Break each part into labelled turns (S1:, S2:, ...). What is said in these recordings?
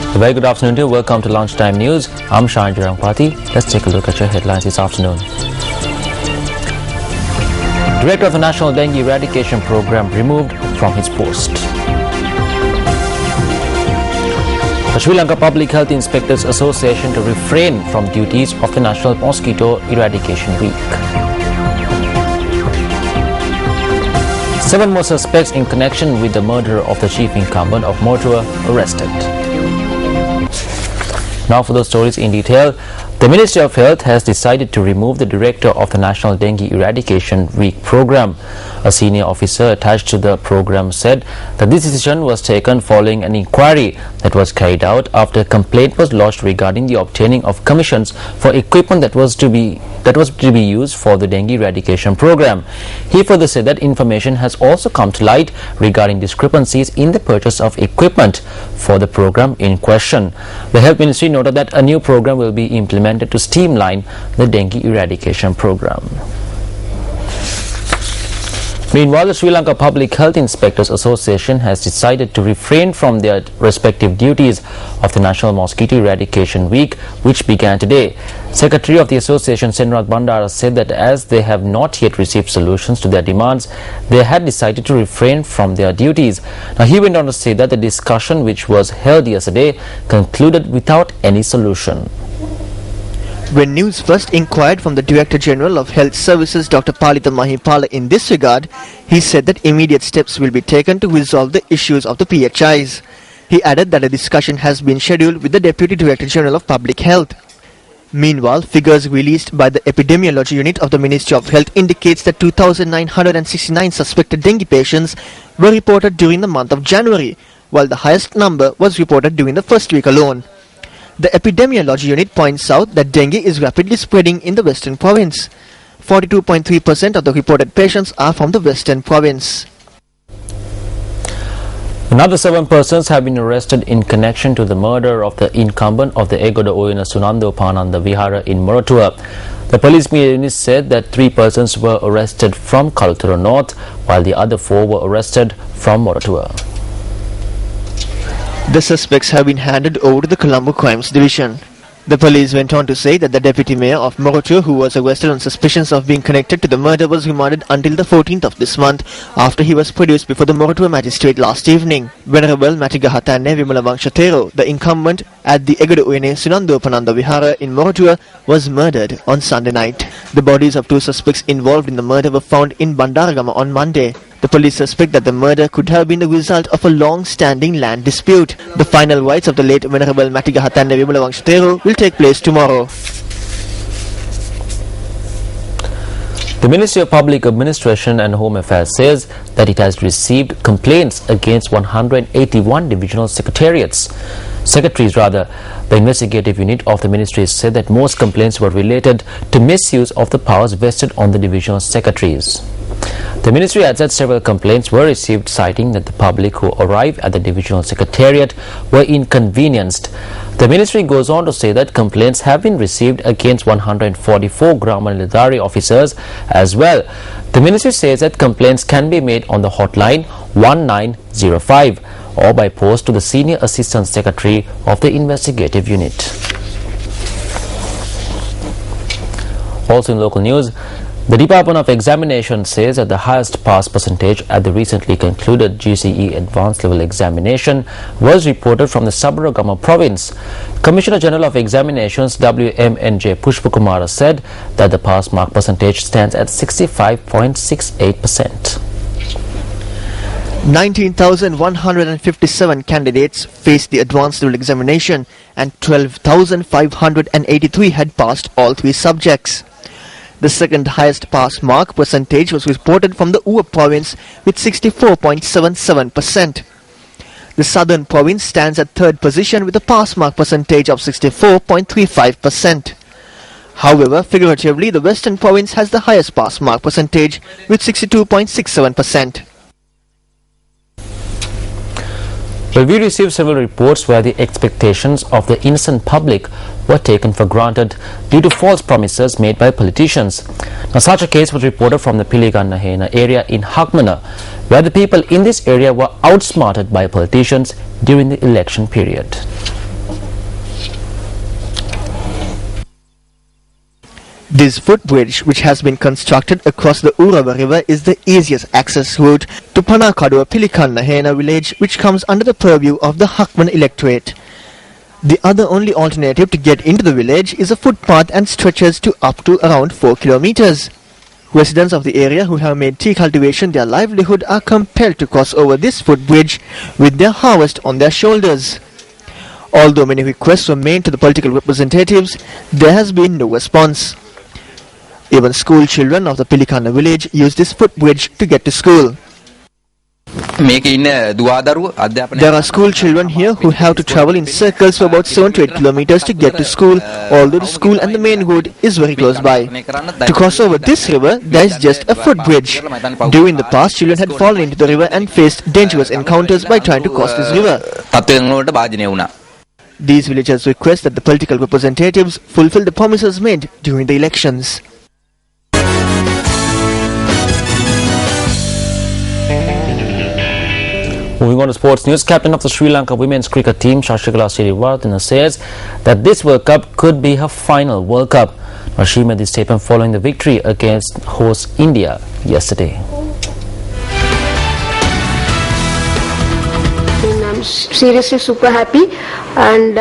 S1: A very good afternoon to you. Welcome to Lunchtime News. I'm Shahan Jarangpati. Let's take a look at your headlines this afternoon. Director of the National Dengue Eradication Program removed from his post. The Sri Lanka Public Health Inspectors Association to refrain from duties of the National Mosquito Eradication Week. 7 more suspects in connection with the murder of the chief incumbent of Moratuwa arrested. Now for those stories in detail. The Ministry of Health has decided to remove the director of the National Dengue Eradication Week program. A senior officer attached to the program said that this decision was taken following an inquiry that was carried out after a complaint was lodged regarding the obtaining of commissions for equipment that was to be used for the dengue eradication program. He further said that information has also come to light regarding discrepancies in the purchase of equipment for the program in question. The Health Ministry noted that a new program will be implemented to streamline the dengue eradication program. Meanwhile, the Sri Lanka Public Health Inspectors Association has decided to refrain from their respective duties of the National Mosquito Eradication Week, which began today. Secretary of the association, Senrath Bandara, said that as they have not yet received solutions to their demands, they had decided to refrain from their duties. Now, he went on to say that the discussion which was held yesterday concluded without any solution.
S2: When News first inquired from the Director General of Health Services, Dr. Palitha Mahipala, in this regard, he said that immediate steps will be taken to resolve the issues of the PHIs. He added that a discussion has been scheduled with the Deputy Director General of Public Health. Meanwhile, figures released by the Epidemiology Unit of the Ministry of Health indicates that 2,969 suspected dengue patients were reported during the month of January, while the highest number was reported during the first week alone. The Epidemiology Unit points out that dengue is rapidly spreading in the Western Province. 42.3% of the reported patients are from the Western Province.
S1: Another 7 persons have been arrested in connection to the murder of the incumbent of the Egoda Oyana Sunando Pananda Vihara in Moratuwa. The police media unit said that 3 persons were arrested from Kaluthura North, while the other 4 were arrested from Moratuwa.
S2: The suspects have been handed over to the Colombo Crimes Division. The police went on to say that the deputy mayor of Moratuwa, who was arrested on suspicions of being connected to the murder, was remanded until the 14th of this month after he was produced before the Moratuwa magistrate last evening. Venerable Matigahatanne Vimala Vangshatero, the incumbent at the Egoda Oyane Sunando Pananda Vihara in Moratuwa, was murdered on Sunday night. The bodies of 2 suspects involved in the murder were found in Bandaragama on Monday. The police suspect that the murder could have been the result of a long-standing land dispute. The final rites of the late Venerable Matigahatanne Vimala Vangshatero will take place tomorrow.
S1: The Ministry of Public Administration and Home Affairs says that it has received complaints against 181 divisional secretaries. The investigative unit of the ministry said that most complaints were related to misuse of the powers vested on the divisional secretaries. The ministry adds that several complaints were received citing that the public who arrive at the divisional secretariat were inconvenienced. The ministry goes on to say that complaints have been received against 144 Grama Nilidhari officers as well. The ministry says that complaints can be made on the hotline 1905 or by post to the Senior Assistant Secretary of the investigative unit. Also in local news, the Department of Examination says that the highest pass percentage at the recently concluded GCE Advanced Level Examination was reported from the Sabaragama province. Commissioner General of Examinations WMNJ Pushpakumara said that the pass mark percentage stands at 65.68%.
S2: 19,157 candidates faced the advanced level examination and 12,583 had passed all 3 subjects. The second highest pass mark percentage was reported from the Uva province with 64.77%. The southern province stands at 3rd position with a pass mark percentage of 64.35%. However, figuratively, the western province has the highest pass mark percentage with 62.67%.
S1: Well, we received several reports where the expectations of the innocent public were taken for granted due to false promises made by politicians. Now, such a case was reported from the Piligannahena area in Hakmana, where the people in this area were outsmarted by politicians during the election period.
S2: This footbridge, which has been constructed across the Urava River, is the easiest access route to Panakadua Pilikanna village, which comes under the purview of the Hakman electorate. The other only alternative to get into the village is a footpath and stretches to up to around 4 kilometers. Residents of the area who have made tea cultivation their livelihood are compelled to cross over this footbridge with their harvest on their shoulders. Although many requests were made to the political representatives, there has been no response. Even school children of the Pilikanna village use this footbridge to get to school. There are school children here who have to travel in circles for about 7 to 8 kilometers to get to school, although the school and the main road is very close by. To cross over this river, there is just a footbridge. During the past, children had fallen into the river and faced dangerous encounters by trying to cross this river. These villagers request that the political representatives fulfill the promises made during the elections.
S1: Moving on to sports news, captain of the Sri Lanka women's cricket team, Shashikala Siriwardena, says that this World Cup could be her final World Cup. Now, she made this statement following the victory against host India yesterday.
S3: I'm seriously super happy, and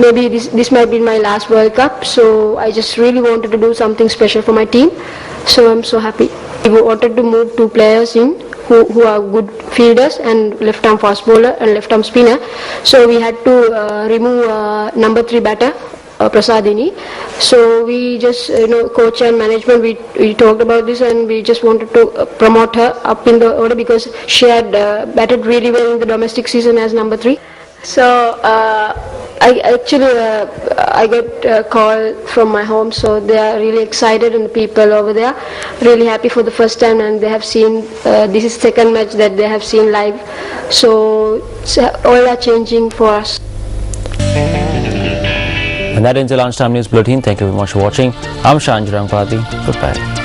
S3: maybe this might be my last World Cup, so I just really wanted to do something special for my team, so I'm so happy. We wanted to move 2 players in who are good fielders and left arm fast bowler and left arm spinner, so we had to remove number 3 batter Prasadini. So we just, coach and management, we talked about this, and we just wanted to promote her up in the order because she had batted really well in the domestic season as number 3. So I got a call from my home, so they are really excited, and the people over there really happy for the first time, and they have seen this is second match that they have seen live, so all are changing for us.
S1: And that ends the lunchtime news bulletin. Thank you very much for watching. I'm Shanjirang Pati. Goodbye.